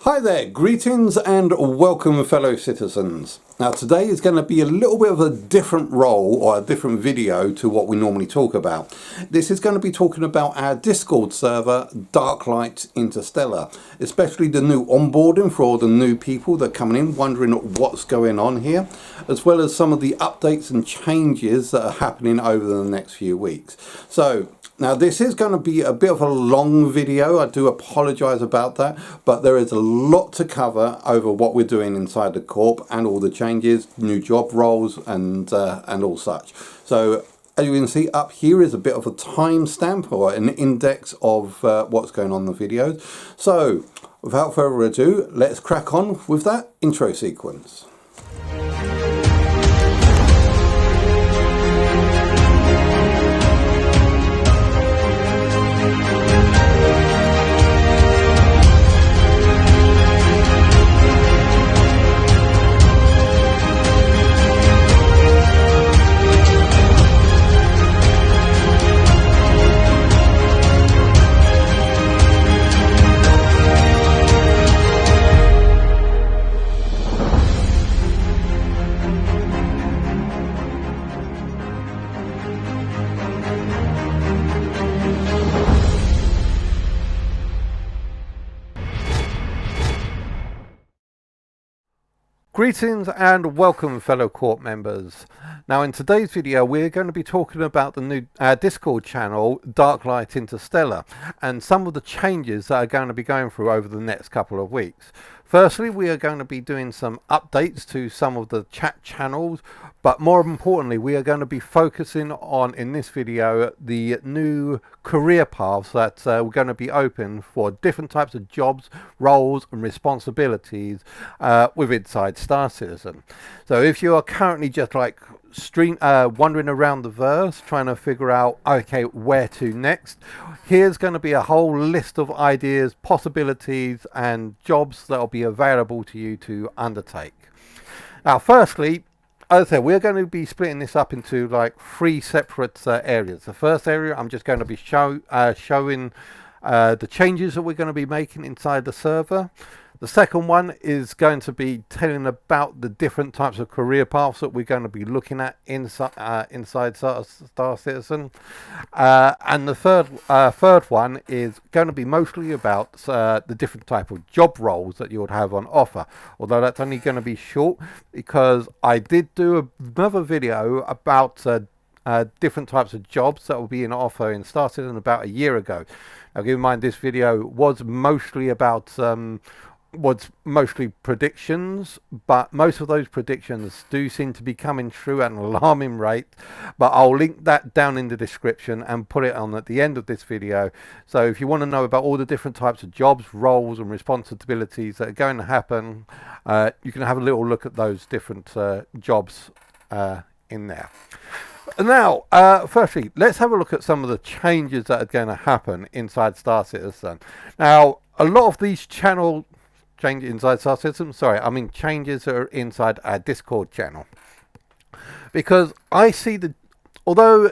Hi there, greetings and welcome fellow citizens. Now today is going to be a little bit of a different role or a different video to what we normally talk about. This is going to be talking about our Discord server, Darklight Interstellar, especially the new onboarding for all the new people that are coming in wondering what's going on here, as well as some of the updates and changes that are happening over the next few weeks. So now this is going to be a bit of a long video. I do apologize about that, but there is a lot to cover over what we're doing inside the Corp and all the changes, new job roles and all such. So as you can see up here is a bit of a timestamp or an index of what's going on in the videos. So without further ado, let's crack on with that intro sequence. Greetings and welcome fellow Corp members. Now in today's video we're going to be talking about the new Discord channel Darklight Interstellar and some of the changes that are going to be going through over the next couple of weeks. Firstly, we are going to be doing some updates to some of the chat channels, but more importantly we are going to be focusing on, in this video, the new career paths that we're going to be open for different types of jobs, roles and responsibilities with inside Star Citizen. So if you are currently just like wandering around the verse trying to figure out okay where to next, here's going to be a whole list of ideas, possibilities and jobs that will be available to you to undertake. Now firstly, as I said, we're going to be splitting this up into like three separate areas. The first area I'm just going to be showing the changes that we're going to be making inside the server. The second one is going to be telling about the different types of career paths that we're going to be looking at inside Star Citizen. And the third one is going to be mostly about the different type of job roles that you would have on offer. Although that's only going to be short because I did do another video about different types of jobs that will be in offer in Star Citizen about a year ago. Now keep in mind this video was mostly about predictions, but most of those predictions do seem to be coming true at an alarming rate. But I'll link that down in the description and put it on at the end of this video. So if you want to know about all the different types of jobs, roles and responsibilities that are going to happen, you can have a little look at those different jobs in there. Now, firstly, let's have a look at some of the changes that are going to happen inside Star Citizen. Now, a lot of these changes inside Star Citizen, changes that are inside our Discord channel. Because I see although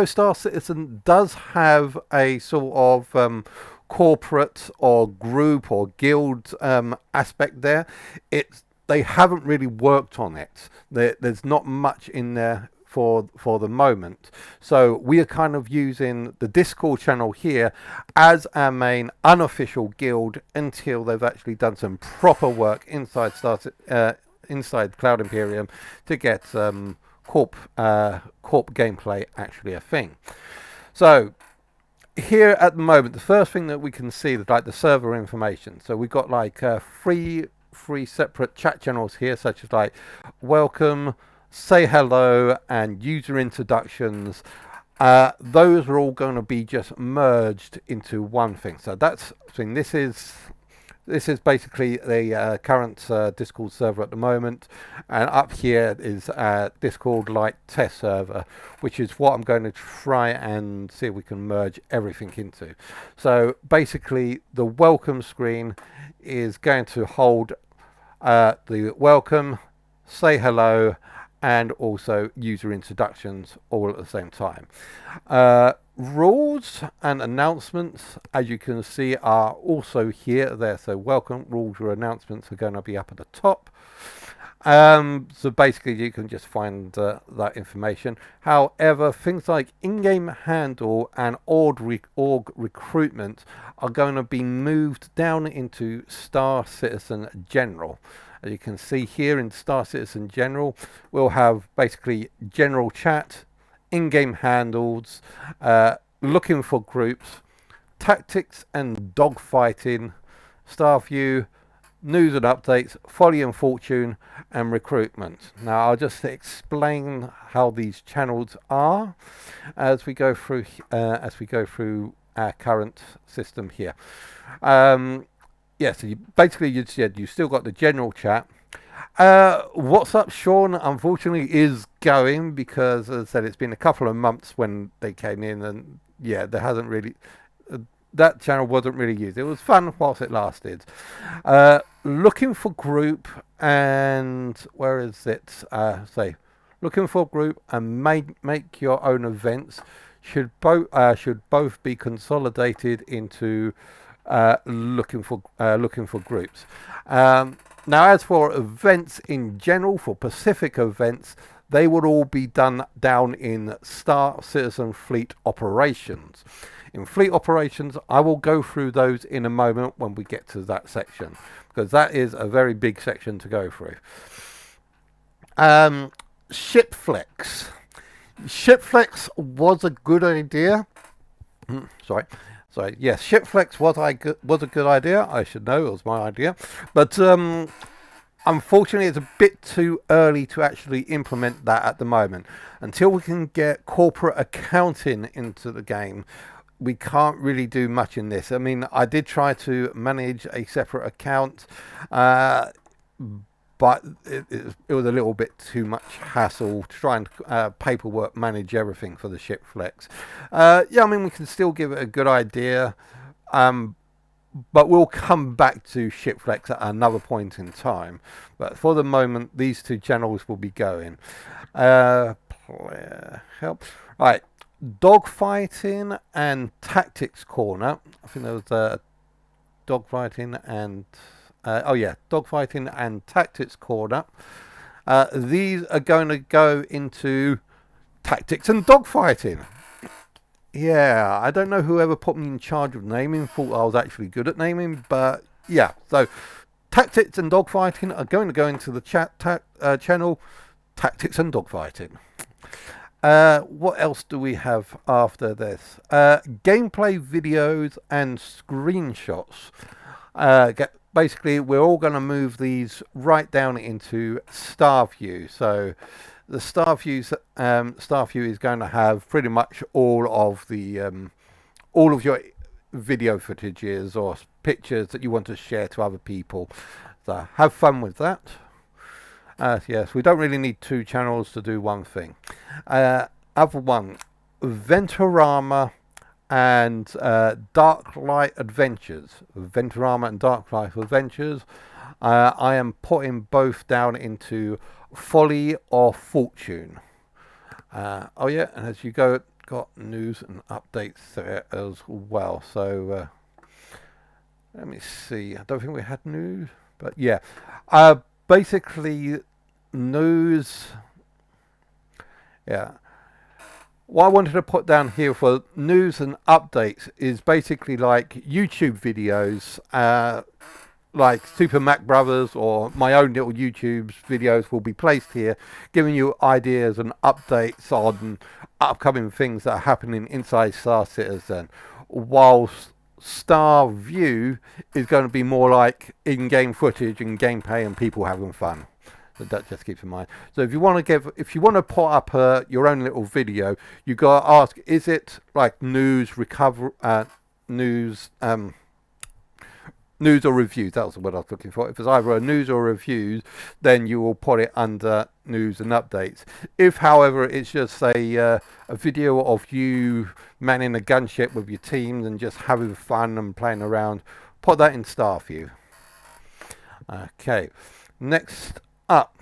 Star Citizen does have a sort of corporate or group or guild aspect there, they haven't really worked on it. There's not much in there for the moment. So we are kind of using the Discord channel here as our main unofficial guild until they've actually done some proper work inside inside Cloud Imperium to get Corp gameplay actually a thing. So here at the moment, the first thing that we can see is like the server information. So we've got like three separate chat channels here, such as like welcome, say hello and user introductions. Those are all going to be just merged into one thing. So this is basically the current Discord server at the moment, and up here is Discord Lite test server, which is what I'm going to try and see if we can merge everything into. So basically the welcome screen is going to hold the welcome, say hello and also user introductions all at the same time. rules and announcements, as you can see, are also here there. So welcome, rules or announcements are going to be up at the top. So basically you can just find that information. However, things like in-game handle and org recruitment are going to be moved down into Star Citizen General. As you can see here in Star Citizen General, we'll have basically general chat, in-game handles, looking for groups, tactics and dogfighting, star view, news and updates, folly and fortune, and recruitment. Now I'll just explain how these channels are as we go through our current system here. Yeah, so you still got the general chat. What's up, Sean? Unfortunately, is going because, as I said, it's been a couple of months when they came in, and yeah, there hasn't really. That channel wasn't really used. It was fun whilst it lasted. Looking for group and where is it? Looking for group and make your own events should both be consolidated into looking for groups. Now, as for events in general, for Pacific events, they would all be done down in Star Citizen Fleet Operations. In Fleet Operations, I will go through those in a moment when we get to that section, because that is a very big section to go through. Ship Flex. Ship Flex was a good idea. Sorry. Yes, Ship Flex was a good idea. I should know it was my idea. But unfortunately, it's a bit too early to actually implement that at the moment. Until we can get corporate accounting into the game, we can't really do much in this. I mean, I did try to manage a separate account, but it was a little bit too much hassle to try and paperwork manage everything for the Ship Flex. Yeah, I mean, we can still give it a good idea, but we'll come back to Ship Flex at another point in time. But for the moment, these two channels will be going. Player help. Right. Dogfighting and Tactics Corner. I think there was dogfighting and dogfighting and Tactics Corner. These are going to go into tactics and dogfighting. Yeah, I don't know whoever put me in charge of naming. Thought I was actually good at naming, but yeah. So tactics and dogfighting are going to go into the channel. Tactics and dogfighting. What else do we have after this? Gameplay videos and screenshots. Basically, we're all going to move these right down into Star View. So the Star View is going to have pretty much all of your video footages or pictures that you want to share to other people. So have fun with that. Yes, we don't really need two channels to do one thing. Other one, Venturama and Darklight Adventures. Venturama and Darklight Adventures. I am putting both down into Folly or Fortune. Oh yeah, and as you go, got news and updates there as well. So let me see. I don't think we had news, but yeah. Basically, news. Yeah. What I wanted to put down here for news and updates is basically like YouTube videos, like Super Mac Brothers or my own little YouTube videos will be placed here, giving you ideas and updates on upcoming things that are happening inside Star Citizen, whilst Star View is going to be more like in-game footage and gameplay and people having fun. So that just keeps in mind. So if you want to put up your own little video, you got to ask: is it like news, news or reviews? That was what I was looking for. If it's either a news or reviews, then you will put it under news and updates. If, however, it's just a video of you manning a gunship with your teams and just having fun and playing around, put that in Star View. Okay, next up.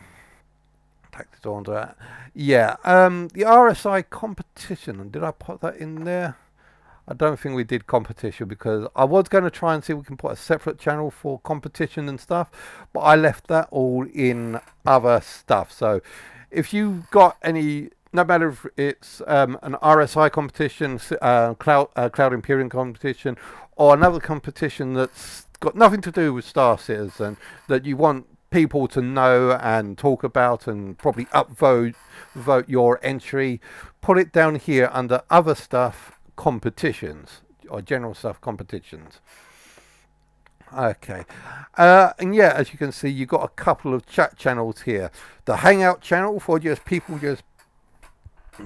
Yeah, the RSI competition. And did I put that in there? I don't think we did competition because I was going to try and see if we can put a separate channel for competition and stuff, but I left that all in other stuff. So if you got any, no matter if it's an RSI competition, Cloud Imperium competition, or another competition that's got nothing to do with Star Citizen that you want people to know and talk about and probably vote your entry, put it down here under other stuff, competitions, or general stuff, competitions. Okay, and yeah, as you can see, you've got a couple of chat channels here. The Hangout channel for just people just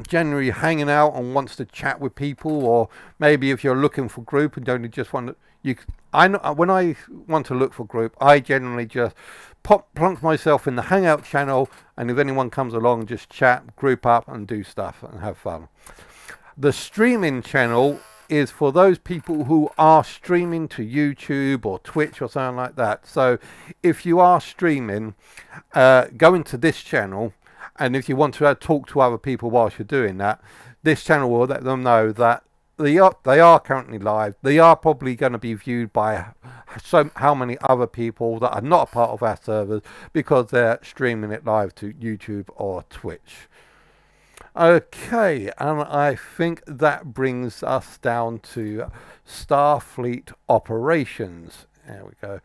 generally hanging out and wants to chat with people, or maybe if you're looking for group and don't just want to, I know when I want to look for group, I generally just plonk myself in the Hangout channel, and if anyone comes along, just chat, group up and do stuff and have fun. The streaming channel is for those people who are streaming to YouTube or Twitch or something like that. So if you are streaming, go into this channel, and if you want to talk to other people whilst you're doing that, this channel will let them know that they are currently live. They are probably going to be viewed by how many other people that are not a part of our servers because they're streaming it live to YouTube or Twitch. Okay, and I think that brings us down to Starfleet operations. There we go.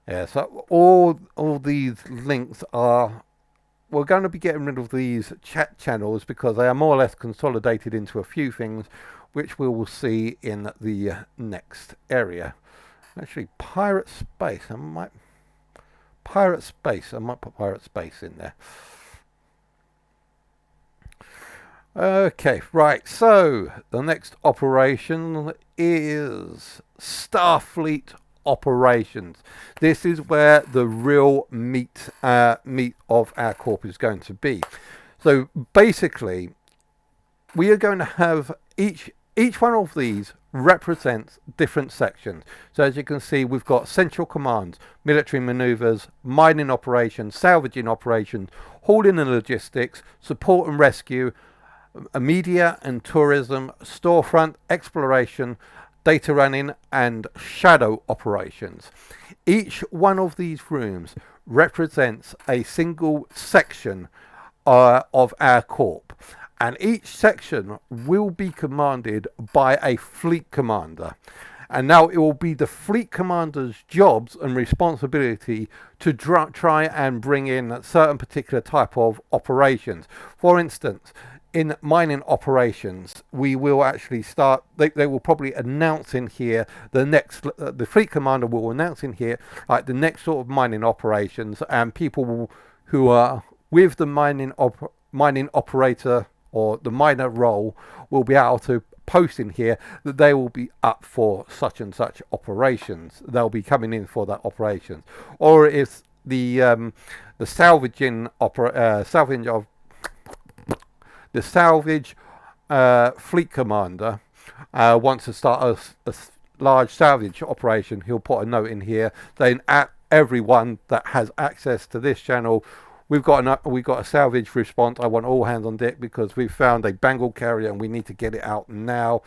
Yeah, so all these links are, we're going to be getting rid of these chat channels because they are more or less consolidated into a few things, which we will see in the next area. Actually, Pirate Space. I might put Pirate Space in there. Okay, right, so the next operation is Starfleet operations. This is where the real meat of our corp is going to be. So basically, we are going to have each one of these represents different sections. So as you can see, we've got central commands, military maneuvers, mining operations, salvaging operations, hauling and logistics, support and rescue, media and tourism, storefront, exploration, data running, and shadow operations. Each one of these rooms represents a single section of our corp, and each section will be commanded by a fleet commander. And now it will be the fleet commander's jobs and responsibility to try and bring in a certain particular type of operations. For instance, in mining operations, we will actually start, they will probably announce in here, the fleet commander will announce in here, like the next sort of mining operations, and people who are with the mining operator or the miner role will be able to post in here that they will be up for such and such operations. They'll be coming in for that operations. Or if the salvaging the salvage fleet commander wants to start a large salvage operation, he'll put a note in here saying, at everyone that has access to this channel, we've got a salvage response. I want all hands on deck because we've found a Bengal carrier and we need to get it out now.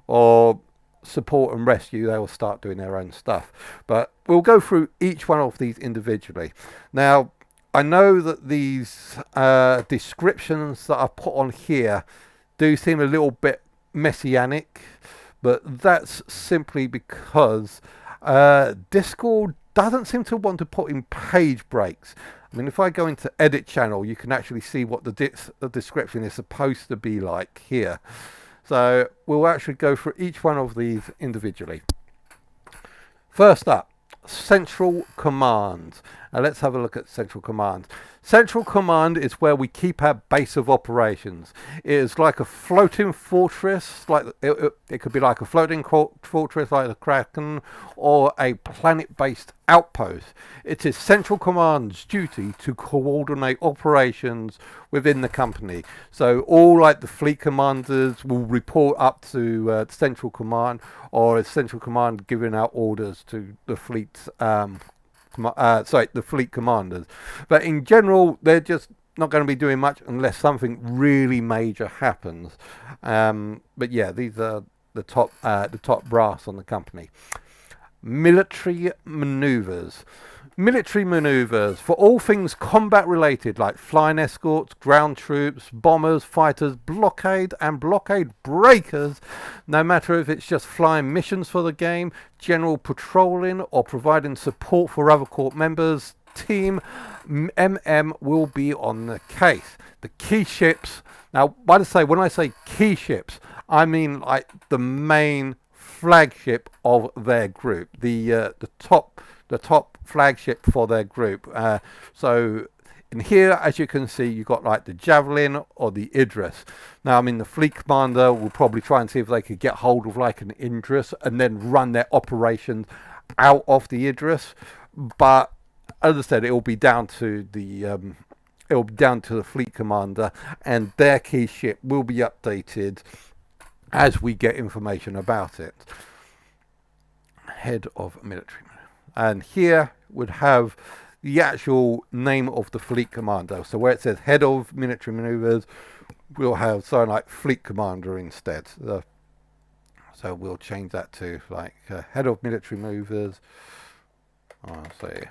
Or support and rescue, they will start doing their own stuff. But we'll go through each one of these individually. Now, I know that these descriptions that I've put on here do seem a little bit messianic, but that's simply because Discord doesn't seem to want to put in page breaks. I mean, if I go into edit channel, you can actually see what the description is supposed to be like here. So we'll actually go through each one of these individually. First up, Central Command. Now let's have a look at Central Command. Central Command is where we keep our base of operations. It is like a floating fortress, like it could be like a floating fortress like the Kraken, or a planet-based outpost. It is Central Command's duty to coordinate operations within the company. So all like the fleet commanders will report up to Central Command, or is Central Command giving out orders to the fleet's the fleet commanders. But in general, they're just not going to be doing much unless something really major happens. But yeah, these are the top brass on the company. Military manoeuvers. Military manoeuvers for all things combat related, like flying escorts, ground troops, bombers, fighters, blockade and blockade breakers, no matter if it's just flying missions for the game, general patrolling or providing support for other Corp members. Team MM will be on the case. The key ships, now when I say key ships, I mean like the main flagship of their group, the top flagship for their group. So in here, as you can see, you've got like the Javelin or the Idris. Now, I mean, the fleet commander will probably try and see if they could get hold of like an Idris and then run their operations out of the Idris. But as I said, it will be down to the fleet commander, and their key ship will be updated as we get information about it. Head of military. And here would have the actual name of the fleet commander. So where it says head of military maneuvers, we'll have something like fleet commander instead. So we'll change that to like head of military maneuvers. I'll say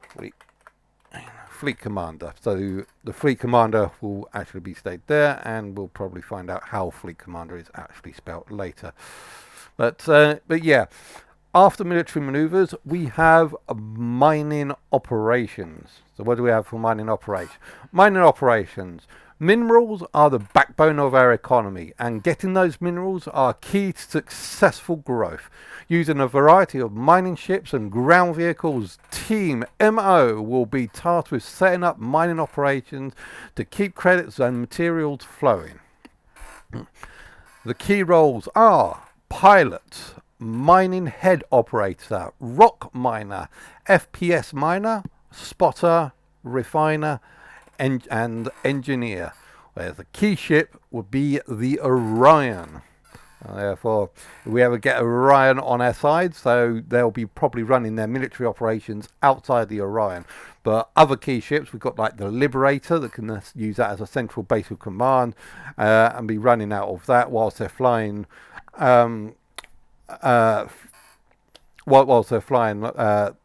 fleet commander. So the fleet commander will actually be stayed there, and we'll probably find out how fleet commander is actually spelled later. But yeah. After military maneuvers, we have mining operations. So what do we have for mining operations? Mining operations. Minerals are the backbone of our economy, and getting those minerals are key to successful growth. Using a variety of mining ships and ground vehicles, Team MO will be tasked with setting up mining operations to keep credits and materials flowing. The key roles are pilot, mining head operator, rock miner, FPS miner, spotter, refiner, and engineer. Whereas the key ship would be the Orion. Therefore, if we ever get Orion on our side, so they'll be probably running their military operations outside the Orion. But other key ships, we've got like the Liberator that can use that as a central base of command and be running out of that whilst they're flying. Whilst they're flying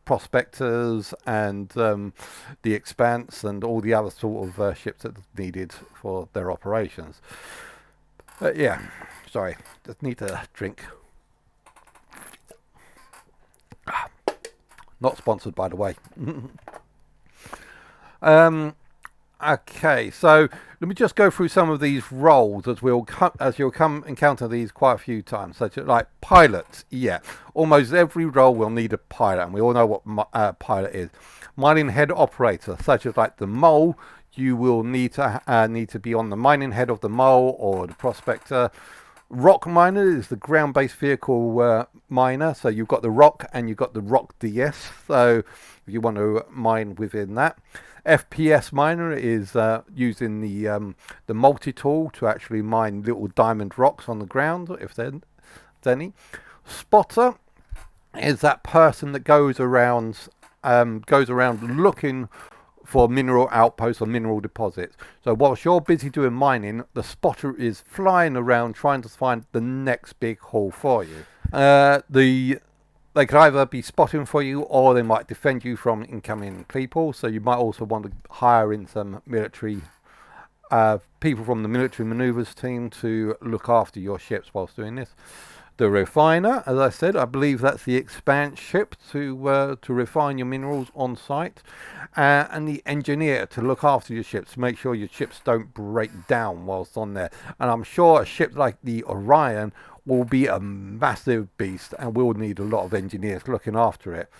prospectors and the Expanse and all the other sort of ships that are needed for their operations. Yeah, sorry, just need a drink. Not sponsored, by the way. Okay, so let me just go through some of these roles as you'll encounter these quite a few times, such as like pilots. Yeah, almost every role will need a pilot, and we all know what pilot is. Mining head operator, such as like the mole, you will need to be on the mining head of the mole or the prospector. Rock miner is the ground-based vehicle miner, so you've got the rock and you've got the rock DS. So if you want to mine within that. FPS miner is using the multi-tool to actually mine little diamond rocks on the ground, if there's any. Spotter is that person that goes around looking for mineral outposts or mineral deposits. So whilst you're busy doing mining, the spotter is flying around trying to find the next big haul for you. They could either be spotting for you, or they might defend you from incoming people. So you might also want to hire in some military people from the military maneuvers team to look after your ships whilst doing this. The refiner, as I said, I believe that's the Expanse ship to refine your minerals on site, and the engineer to look after your ships, to make sure your ships don't break down whilst on there. And I'm sure a ship like the Orion will be a massive beast and will need a lot of engineers looking after it.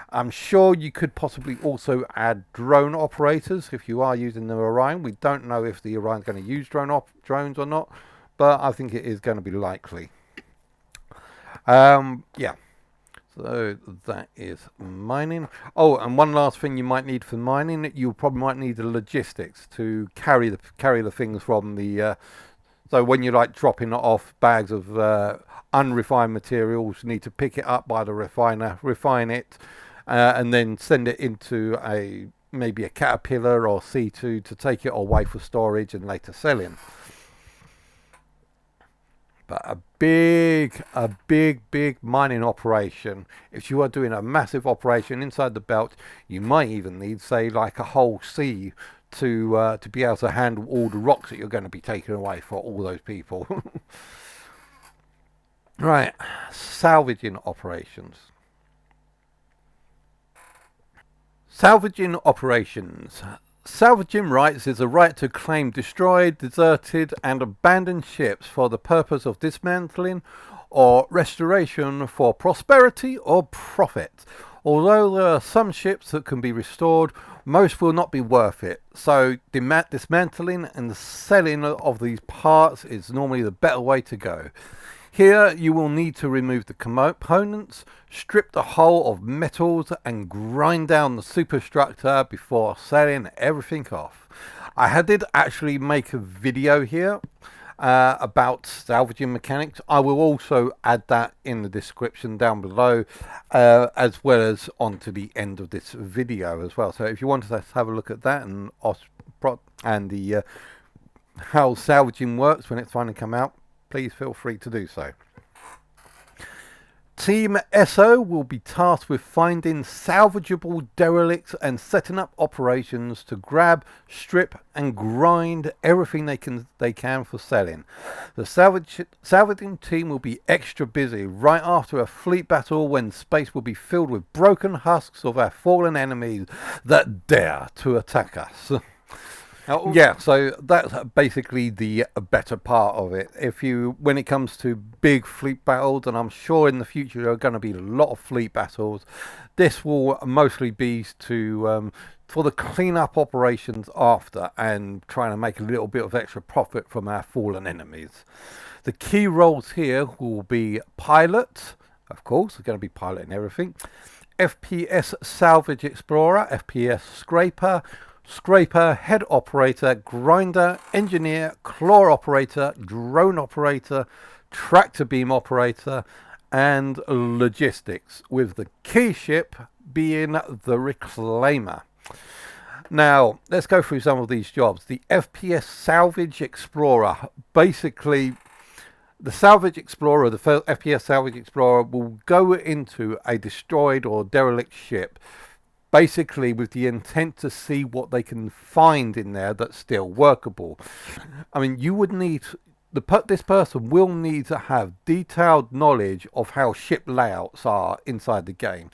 I'm sure you could possibly also add drone operators if you are using the Orion. We don't know if the Orion's going to use drones or not, but I think it is going to be likely. Yeah, so that is mining. Oh, and one last thing you might need for mining, you probably might need the logistics to carry the things from the so when you're like dropping off bags of unrefined materials, you need to pick it up by the refiner, refine it, and then send it into maybe a Caterpillar or C2 to take it away for storage and later selling. But a big mining operation, if you are doing a massive operation inside the belt, you might even need, say, like a whole sea to be able to handle all the rocks that you're going to be taking away for all those people. Right, salvaging operations. Salvaging operations. Salvaging rights is a right to claim destroyed, deserted and abandoned ships for the purpose of dismantling or restoration for prosperity or profit. Although there are some ships that can be restored, most will not be worth it. So dismantling and selling of these parts is normally the better way to go. Here you will need to remove the components, strip the hull of metals and grind down the superstructure before selling everything off. I did actually make a video here about salvaging mechanics. I will also add that in the description down below, as well as onto the end of this video as well. So if you want to have a look at that and the how salvaging works when it's finally come out, please feel free to do so. Team SO will be tasked with finding salvageable derelicts and setting up operations to grab, strip and grind everything they can for selling. The salvaging team will be extra busy right after a fleet battle when space will be filled with broken husks of our fallen enemies that dare to attack us. Yeah, so that's basically the better part of it. When it comes to big fleet battles, and I'm sure in the future there are going to be a lot of fleet battles, this will mostly be for the clean-up operations after and trying to make a little bit of extra profit from our fallen enemies. The key roles here will be pilot, of course, they're going to be piloting everything, FPS Salvage Explorer, FPS Scraper, head operator, grinder, engineer, claw operator, drone operator, tractor beam operator, and logistics, with the key ship being the Reclaimer. Now, let's go through some of these jobs. The FPS Salvage Explorer. Basically, the Salvage Explorer, the FPS Salvage Explorer, will go into a destroyed or derelict ship, basically with the intent to see what they can find in there that's still workable. I mean, you would need this person will need to have detailed knowledge of how ship layouts are inside the game,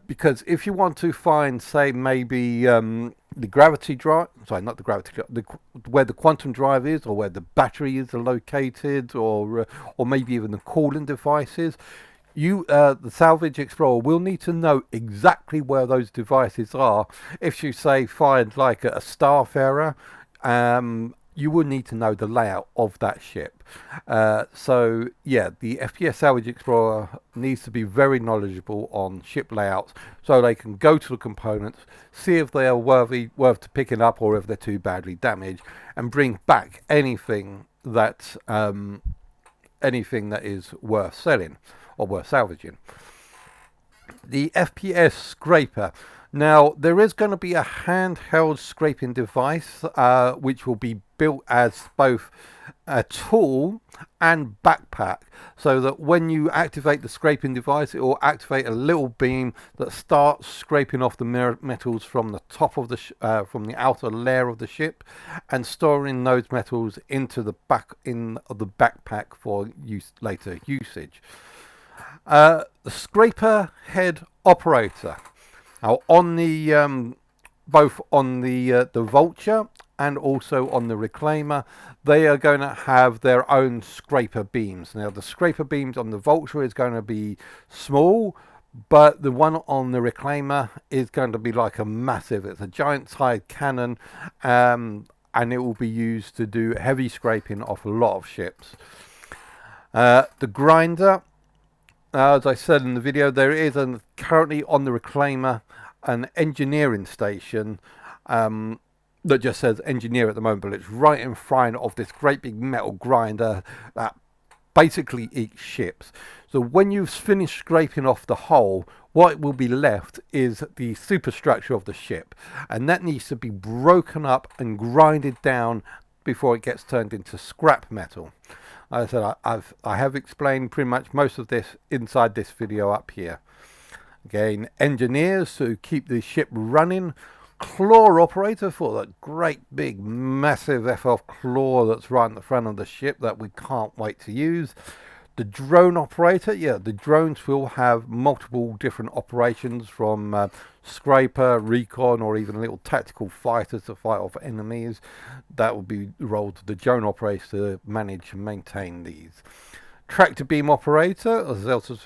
because if you want to find, say, maybe the gravity drive, sorry, not the gravity drive, where the quantum drive is, or where the battery is located, or maybe even the cooling devices, the Salvage Explorer will need to know exactly where those devices are. If you, say, find like a Starfarer, you will need to know the layout of that ship. So yeah, the FPS Salvage Explorer needs to be very knowledgeable on ship layouts, so they can go to the components, see if they are worth picking up or if they're too badly damaged, and bring back anything that is worth selling or worth salvaging. The FPS Scraper. Now, there is going to be a handheld scraping device which will be built as both a tool and backpack, so that when you activate the scraping device, it will activate a little beam that starts scraping off the metals from the top of from the outer layer of the ship, and storing those metals into the backpack for later usage. The Scraper Head Operator. Now, on the both on the Vulture and also on the Reclaimer, they are going to have their own scraper beams. Now, the scraper beams on the Vulture is going to be small, but the one on the Reclaimer is going to be like a massive. It's a giant-sized cannon, and it will be used to do heavy scraping off a lot of ships. The Grinder. As I said in the video, there is currently on the Reclaimer an engineering station that just says engineer at the moment, but it's right in front of this great big metal grinder that basically eats ships. So when you've finished scraping off the hull, what will be left is the superstructure of the ship, and that needs to be broken up and grinded down before it gets turned into scrap metal. Like I said, I have explained pretty much most of this inside this video up here. Again, engineers to keep the ship running. Claw operator for that great big massive F-off claw that's right in the front of the ship that we can't wait to use. The drone operator, yeah, the drones will have multiple different operations from scraper, recon, or even little tactical fighters to fight off enemies. That will be the role of the drone operator to manage and maintain these. Tractor beam operator, as also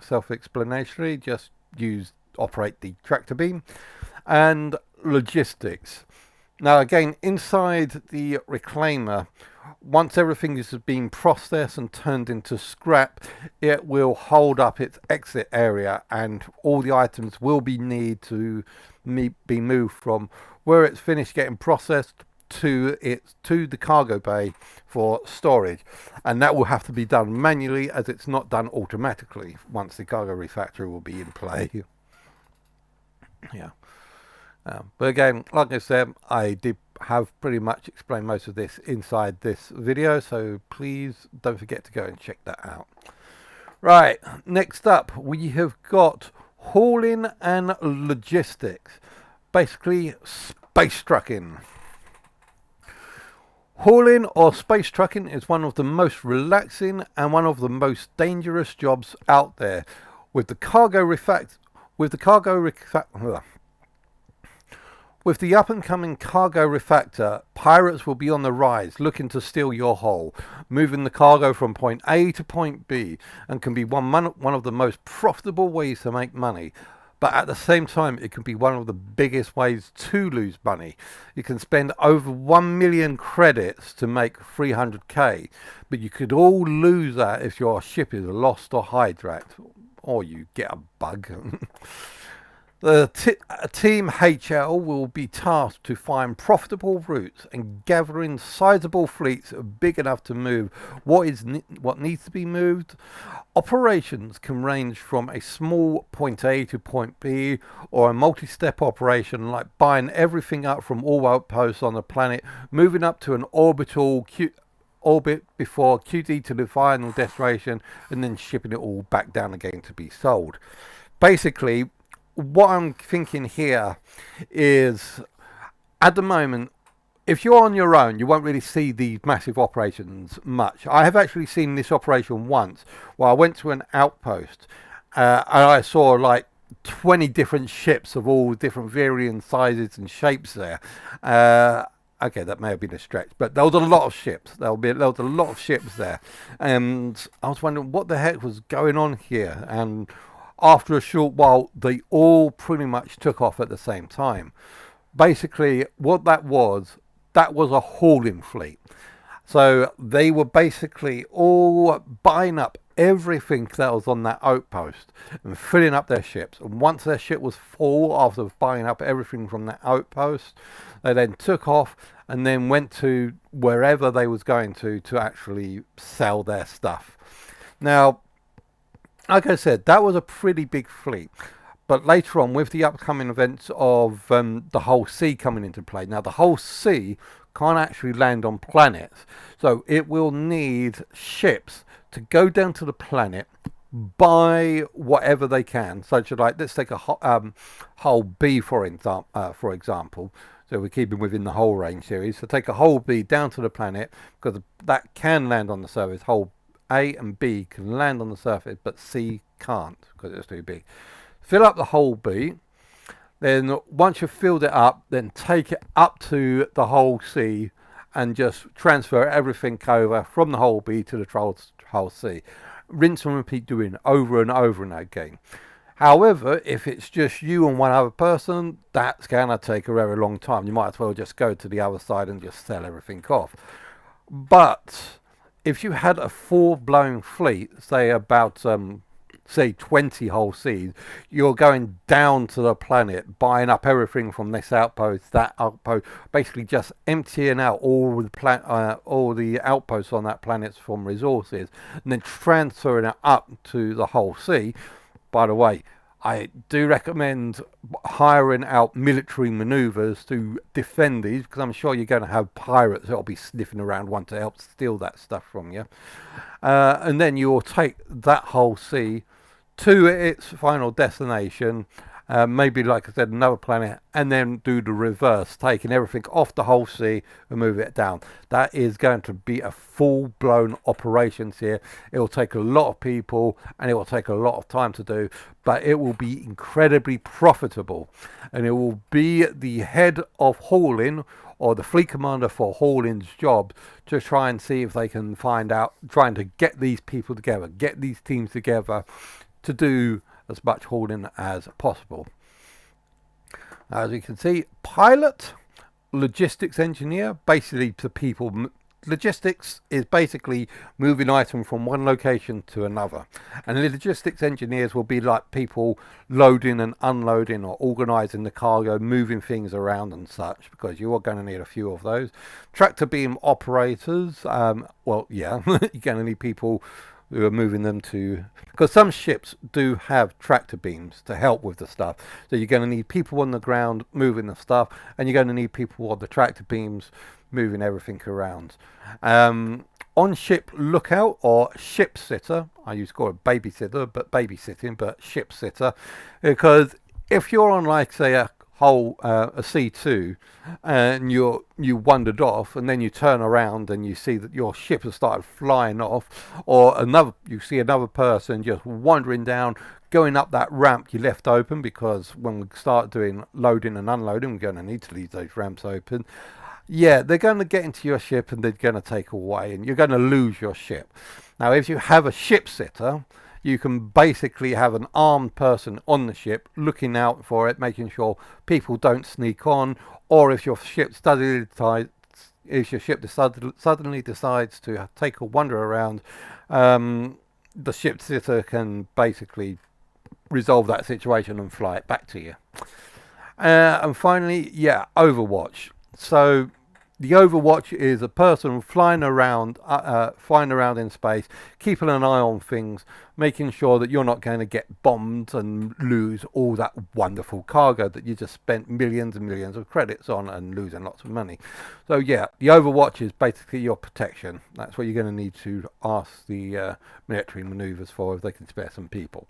self-explanatory, just operate the tractor beam. And logistics. Now again, inside the reclaimer, once everything has been processed and turned into scrap, it will hold up its exit area and all the items will be be moved from where it's finished getting processed to the cargo bay for storage, and that will have to be done manually as it's not done automatically once the cargo refactorer will be in play. Yeah. But again, like I said, I did have pretty much explained most of this inside this video, so please don't forget to go and check that out. Right, next up we have got hauling and logistics, basically space trucking. Hauling or space trucking is one of the most relaxing and one of the most dangerous jobs out there. With the up and coming cargo refactor, pirates will be on the rise looking to steal your hull, moving the cargo from point A to point B, and can be one of the most profitable ways to make money. But at the same time, it can be one of the biggest ways to lose money. You can spend over 1 million credits to make 300k, but you could all lose that if your ship is lost or hijacked, or you get a bug. The Team HL will be tasked to find profitable routes and gathering sizable fleets big enough to move what needs to be moved. Operations can range from a small point A to point B, or a multi-step operation like buying everything up from all outposts on the planet, moving up to an orbit before QD to the final destination, and then shipping it all back down again to be sold. Basically, what I'm thinking here is, at the moment, if you're on your own, you won't really see these massive operations much. I have actually seen this operation once, where I went to an outpost and I saw like 20 different ships of all different varying sizes and shapes there. Okay, that may have been a stretch, but there was a lot of ships. There was a lot of ships there, and I was wondering what the heck was going on here. And after a short while, they all pretty much took off at the same time. Basically, what that was a hauling fleet. So they were basically all buying up everything that was on that outpost and filling up their ships. And once their ship was full after buying up everything from that outpost, they then took off and then went to wherever they was going to actually sell their stuff. Now, like I said, that was a pretty big fleet. But later on, with the upcoming events of the whole sea coming into play, now the whole sea can't actually land on planets. So it will need ships to go down to the planet, buy whatever they can. Such as, like, let's take a hull B for example. So we're keeping within the hull range series. So take a hull B down to the planet, because that can land on the surface. Hull A and B can land on the surface, but C can't because it's too big. Fill up the hull B, then once you've filled it up, then take it up to the hull C and just transfer everything over from the hull B to the hull C. Rinse and repeat, doing over and over and again. However, if it's just you and one other person, that's going to take a very long time. You might as well just go to the other side and just sell everything off. But if you had a full-blown fleet, say about, say 20 whole seas, you're going down to the planet, buying up everything from this outpost, that outpost, basically just emptying out all the outposts on that planet from resources, and then transferring it up to the whole sea. By the way, I do recommend hiring out military manoeuvers to defend these, because I'm sure you're going to have pirates that'll be sniffing around one to help steal that stuff from you. And then you'll take that whole sea to its final destination, maybe, like I said, another planet, and then do the reverse, taking everything off the whole sea and move it down. That is going to be a full-blown operation here. It will take a lot of people and it will take a lot of time to do, but it will be incredibly profitable, and it will be the head of hauling, or the fleet commander for hauling's job, to try and see if they can find out, trying to get these people together, get these teams together to do as much hauling as possible. As you can see, pilot, logistics engineer, basically to people. Logistics is basically moving items from one location to another, and the logistics engineers will be like people loading and unloading or organizing the cargo, moving things around and such, because you are going to need a few of those. Tractor beam operators, well, yeah, you're going to need people who are moving them to, because some ships do have tractor beams to help with the stuff, so you're going to need people on the ground moving the stuff, and you're going to need people on the tractor beams moving everything around. On ship lookout, or ship sitter, I used to call it babysitter, but babysitting, but ship sitter, because if you're on, like, say, a C2, and you wandered off, and then you turn around and you see that your ship has started flying off, or you see another person just wandering down, going up that ramp you left open, because when we start doing loading and unloading, we're going to need to leave those ramps open. Yeah, they're going to get into your ship and they're going to take away, and you're going to lose your ship. Now, if you have a ship sitter, you can basically have an armed person on the ship looking out for it, making sure people don't sneak on, or if your ship suddenly decides to take a wander around, the ship sitter can basically resolve that situation and fly it back to you. And finally, yeah, Overwatch. So the Overwatch is a person flying around in space, keeping an eye on things, making sure that you're not going to get bombed and lose all that wonderful cargo that you just spent millions and millions of credits on and losing lots of money. So yeah, the Overwatch is basically your protection. That's what you're going to need to ask the military manoeuvers for, if they can spare some people.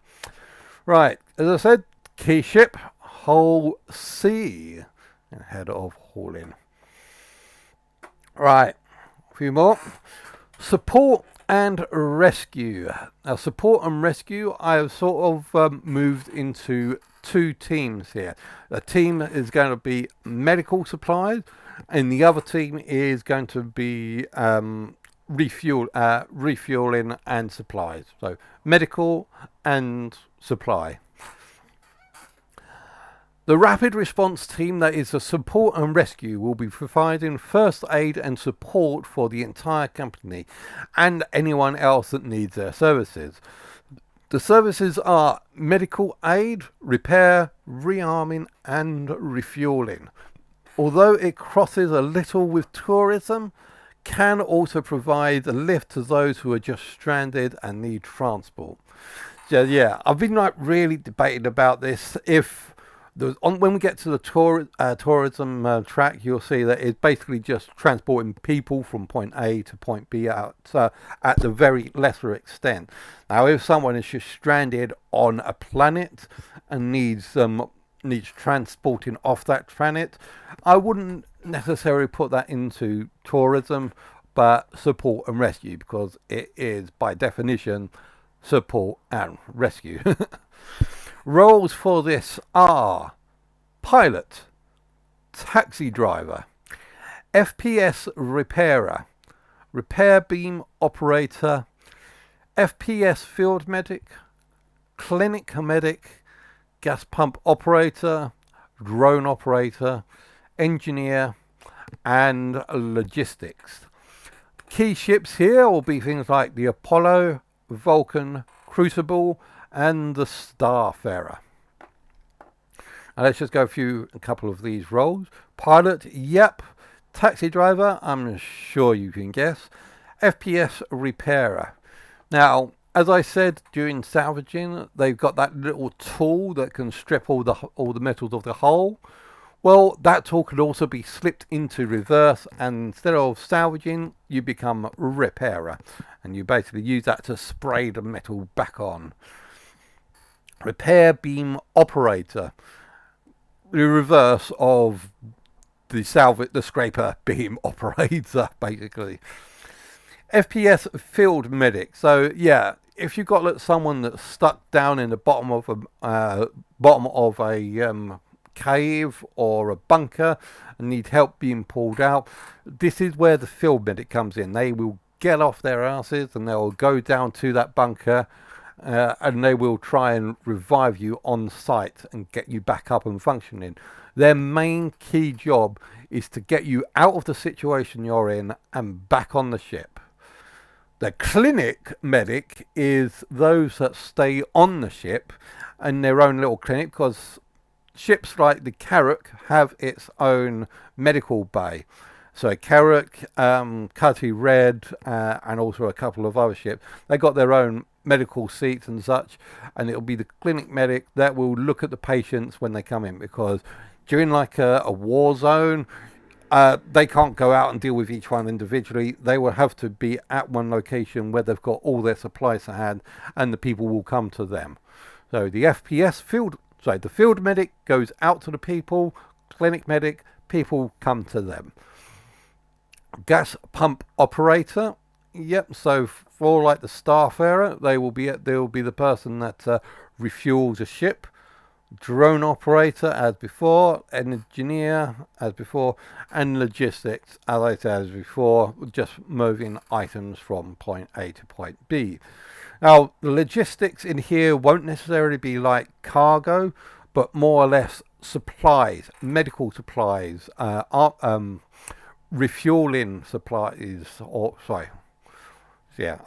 Right, as I said, key ship, whole sea, head of hauling. Right, a few more. Support and rescue. Now, support and rescue, I have sort of moved into two teams here. The team is going to be medical supplies, and the other team is going to be refueling and supplies. So medical and supply. The rapid response team, that is the support and rescue, will be providing first aid and support for the entire company and anyone else that needs their services. The services are medical aid, repair, rearming and refueling. Although it crosses a little with tourism, can also provide a lift to those who are just stranded and need transport. So yeah, I've been really debating about this. When we get to the tourism track, you'll see that it's basically just transporting people from point A to point B at the very lesser extent. Now, if someone is just stranded on a planet and needs transporting off that planet, I wouldn't necessarily put that into tourism, but support and rescue, because it is by definition support and rescue. Roles for this are pilot, taxi driver, FPS repairer, repair beam operator, FPS field medic, clinic medic, gas pump operator, drone operator, engineer, and logistics. Key ships here will be things like the Apollo, Vulcan, Crucible, and the Starfarer. Now let's just go through a couple of these roles. Pilot, yep. Taxi driver, I'm sure you can guess. FPS repairer. Now, as I said, during salvaging, they've got that little tool that can strip all the metals of the hull. Well, that tool could also be slipped into reverse, and instead of salvaging, you become repairer, and you basically use that to spray the metal back on. Repair beam operator, the reverse of the scraper beam operator, basically. FPS field medic. So yeah, if you've got someone that's stuck down in the bottom of a cave or a bunker and need help being pulled out, this is where the field medic comes in. They will get off their asses and they will go down to that bunker and they will try and revive you on site and get you back up and functioning. Their main key job is to get you out of the situation you're in and back on the ship. The clinic medic is those that stay on the ship in their own little clinic, because ships like the Carrack have its own medical bay. So Carrack, Cutty Red, and also a couple of other ships, they got their own medical seats and such, and it'll be the clinic medic that will look at the patients when they come in, because during like a war zone, they can't go out and deal with each one individually. They will have to be at one location where they've got all their supplies to hand, and the people will come to them. So the field medic goes out to the people, clinic medic, people come to them. Gas pump operator. Yep, so for like the starfarer, they will be the person that refuels a ship. Drone operator as before, engineer as before, and logistics as I said as before, just moving items from point A to point B. Now the logistics in here won't necessarily be like cargo, but more or less supplies, medical supplies, refueling supplies,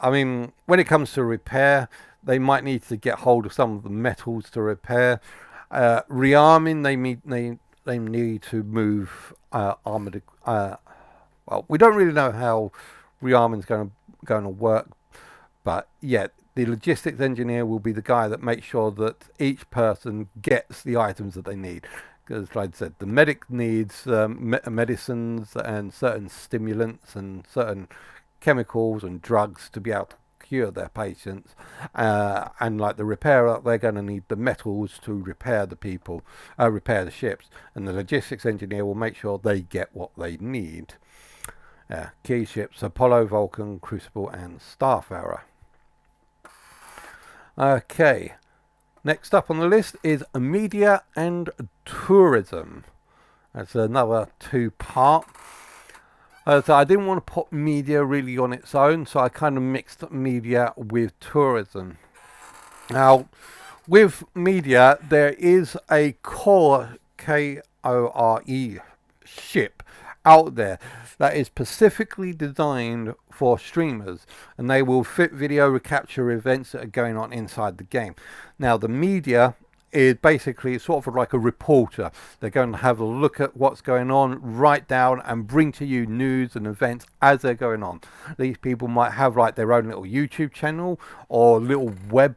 I mean, when it comes to repair, they might need to get hold of some of the metals to repair. Rearming, they need to move armored. Well, we don't really know how rearming is going to work, but yeah, the logistics engineer will be the guy that makes sure that each person gets the items that they need. Because, like I said, the medic needs medicines and certain stimulants and certain chemicals and drugs to be able to cure their patients, and like the repairer, they're going to need the metals to repair the ships, and the logistics engineer will make sure they get what they need. Key ships: Apollo, Vulcan, Crucible, and Starfarer. Okay, next up on the list is media and tourism. That's another two-part. So I didn't want to put media really on its own, so I kind of mixed media with tourism. Now, with media, there is a core, K-O-R-E, ship out there that is specifically designed for streamers, and they will fit video recapture events that are going on inside the game. Now, the media is basically sort of like a reporter. They're going to have a look at what's going on, write down and bring to you news and events as they're going on. These people might have like their own little YouTube channel or little web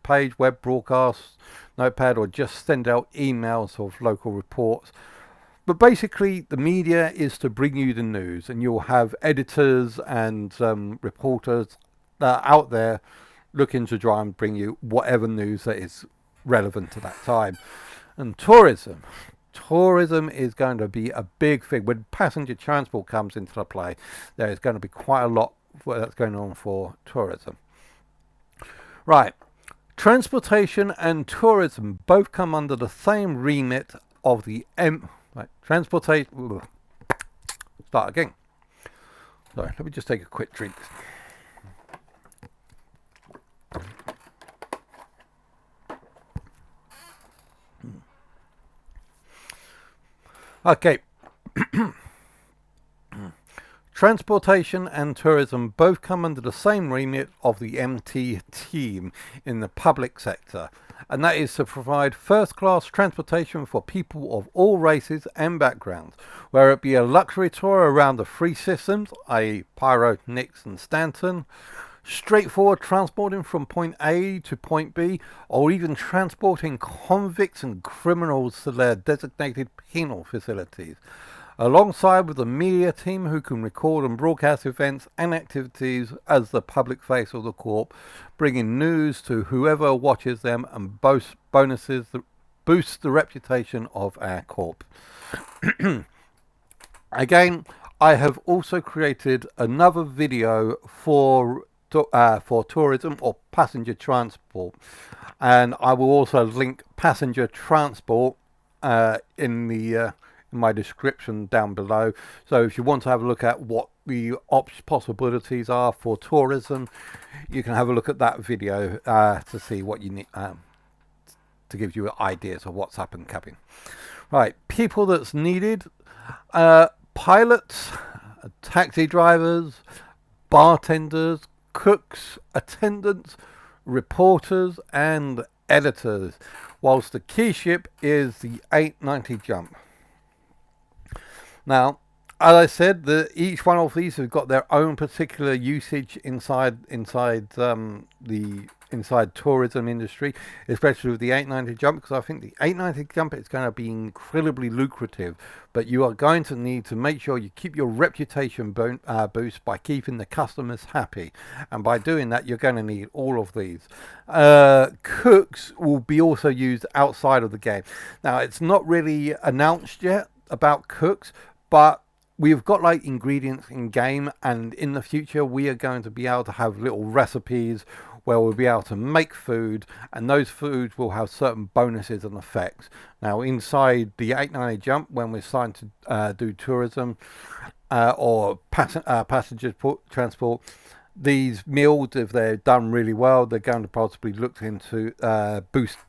page, web broadcast, notepad, or just send out emails of local reports. But basically the media is to bring you the news, and you'll have editors and reporters that are out there looking to try and bring you whatever news that is relevant to that time. And tourism is going to be a big thing. When passenger transport comes into the play, there is going to be quite a lot that's going on for tourism. Right, transportation and tourism both come under the same remit of the transportation. Start again. Sorry, let me just take a quick drink. Okay. Transportation and tourism both come under the same remit of the MT team in the public sector, and that is to provide first-class transportation for people of all races and backgrounds, whether it be a luxury tour around the three systems, i.e. Pyro, Nix and Stanton, straightforward transporting from point A to point B, or even transporting convicts and criminals to their designated penal facilities, alongside with the media team who can record and broadcast events and activities as the public face of the Corp, bringing news to whoever watches them and bonuses that boost the reputation of our Corp. Again, I have also created another video for tourism or passenger transport, and I will also link passenger transport in my description down below. So if you want to have a look at what the possibilities are for tourism, you can have a look at that video to see what you need to give you ideas of what's up and coming. Right, people that's needed: pilots, taxi drivers, bartenders, cooks, attendants, reporters and editors, whilst the key ship is the 890 Jump. Now, as I said, each one of these have got their own particular usage inside tourism industry, especially with the 890 Jump, because I think the 890 Jump is going to be incredibly lucrative, but you are going to need to make sure you keep your reputation boost by keeping the customers happy, and by doing that you're going to need all of these. Cooks will be also used outside of the game. Now, it's not really announced yet about cooks, but we've got like ingredients in game, and in the future we are going to be able to have little recipes where we'll be able to make food, and those foods will have certain bonuses and effects. Now, inside the 890 Jump, when we're starting to do tourism or passenger transport, these meals, if they're done really well, they're going to possibly look into